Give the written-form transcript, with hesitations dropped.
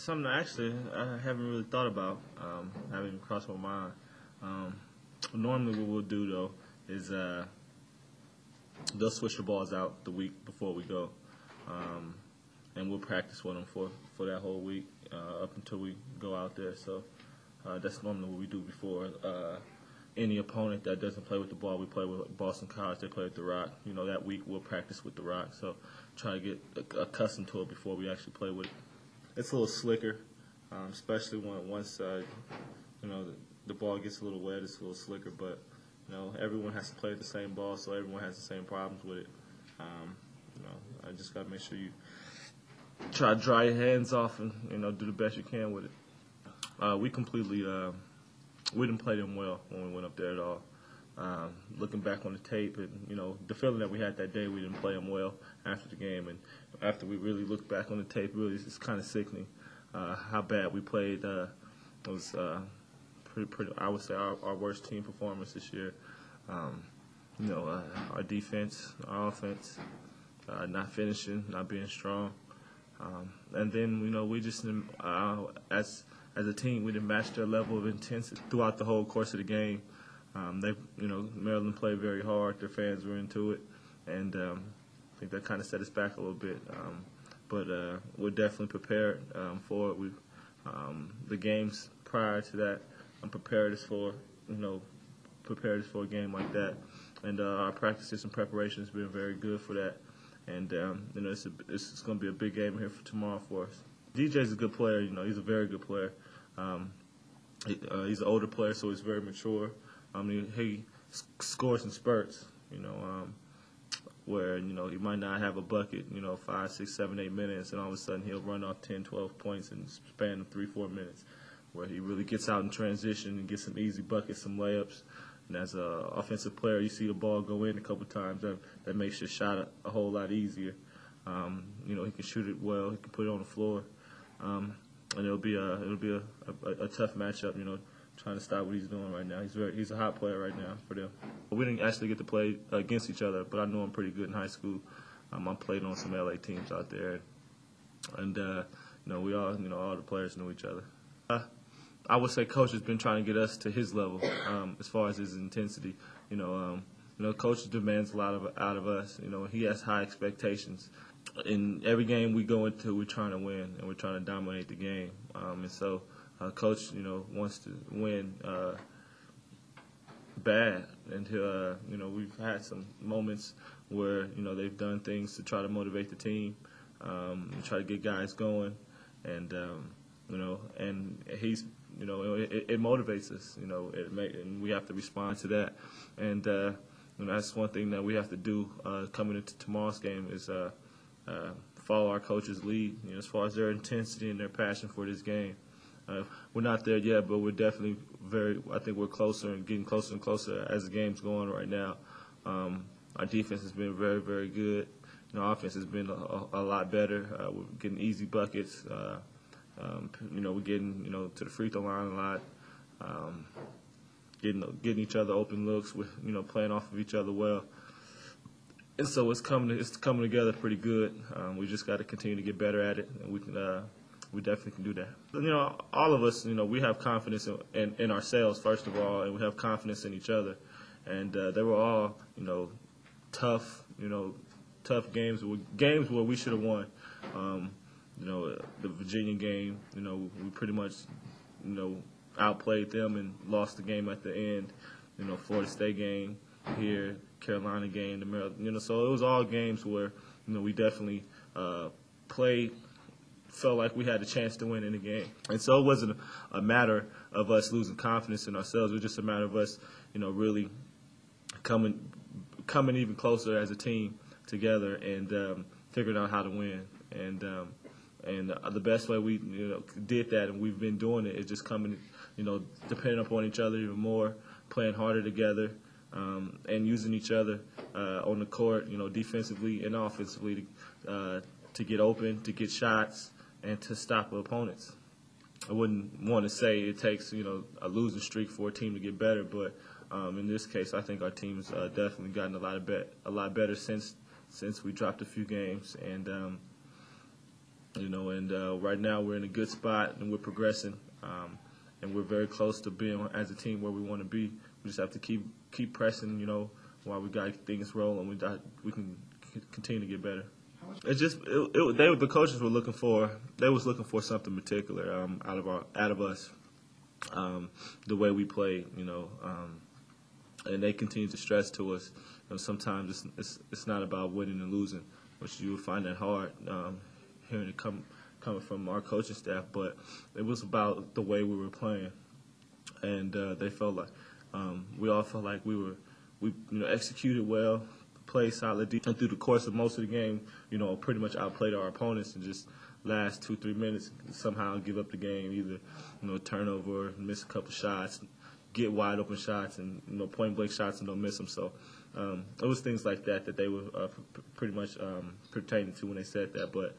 Something I haven't really thought about. Haven't even crossed my mind. Normally, what we'll do though is they'll switch the balls out the week before we go, and we'll practice with them for that whole week up until we go out there. So that's normally what we do before. Any opponent that doesn't play with the ball, we play with Boston College. They play with the Rock. That week we'll practice with the Rock. So try to get accustomed to it before we actually play with it. It's a little slicker, especially once the ball gets a little wet. It's a little slicker, but everyone has to play with the same ball, so everyone has the same problems with it. I just got to make sure you try to dry your hands off and do the best you can with it. We didn't play them well when we went up there at all. Looking back on the tape, and the feeling that we had that day, we didn't play them well after the game, and after we really looked back on the tape, really it's kind of sickening how bad we played. It was pretty. I would say our worst team performance this year. Our defense, our offense, not finishing, not being strong, and then we just as a team, we didn't match their level of intensity throughout the whole course of the game. Maryland played very hard. Their fans were into it, and I think that kind of set us back a little bit. But we're definitely prepared for it. The games prior to that, I'm prepared us for a game like that, and our practices and preparation has been very good for that. And it's going to be a big game here for tomorrow for us. DJ's a good player. He's a very good player. He's an older player, so he's very mature. He scores in spurts, where, he might not have a bucket, 5, 6, 7, 8 minutes, and all of a sudden he'll run off 10, 12 points in the span of 3, 4 minutes, where he really gets out in transition and gets some easy buckets, some layups. And as an offensive player, you see the ball go in a couple times. That makes your shot a whole lot easier. He can shoot it well. He can put it on the floor. And it'll be a tough matchup, trying to stop what he's doing right now. He's a hot player right now for them. We didn't actually get to play against each other, but I know him pretty good in high school. I played on some LA teams out there, and we all all the players know each other. I would say Coach has been trying to get us to his level as far as his intensity. Coach demands a lot out of us. He has high expectations. In every game we go into, we're trying to win, and we're trying to dominate the game. And so Coach, wants to win bad. And we've had some moments where they've done things to try to motivate the team, and try to get guys going, and and he's it motivates us. And we have to respond to that. And that's one thing that we have to do coming into tomorrow's game is follow our coach's lead, as far as their intensity and their passion for this game. We're not there yet, but we're definitely I think we're closer and getting closer and closer as the game's going right now. Our defense has been very, very good. Our offense has been a lot better. We're getting easy buckets. We're getting, to the free throw line a lot. Getting each other open looks, with playing off of each other well. And so it's coming together pretty good. We just got to continue to get better at it, and we definitely can do that. All of us, we have confidence in ourselves first of all, and we have confidence in each other. And they were all, tough games where we should have won. The Virginia game, we pretty much, outplayed them and lost the game at the end. Florida State game here, Carolina game, the Maryland. So it was all games where, we definitely felt like we had a chance to win in the game. And so it wasn't a matter of us losing confidence in ourselves. It was just a matter of us, really coming even closer as a team together and figuring out how to win. And the best way we did that, and we've been doing it, is just coming, depending upon each other even more, playing harder together, and using each other on the court, defensively and offensively to get open, to get shots, and to stop opponents. I wouldn't want to say it takes a losing streak for a team to get better, but in this case, I think our team's definitely gotten a lot better since we dropped a few games, and And right now we're in a good spot and we're progressing, and we're very close to being as a team where we want to be. We just have to keep pressing, while we got things rolling. We can continue to get better. The coaches were looking for something particular out of us, the way we played, and they continue to stress to us. Sometimes it's not about winning and losing, which you will find that hard hearing it coming from our coaching staff. But it was about the way we were playing, and they felt like we all felt like we executed well, played solid defense, and through the course of most of the game, pretty much outplayed our opponents, and just last 2-3 minutes somehow give up the game, either turnover, miss a couple shots, get wide open shots, and point blank shots and don't miss them. So it was things like that they were pretty much pertaining to when they said that. But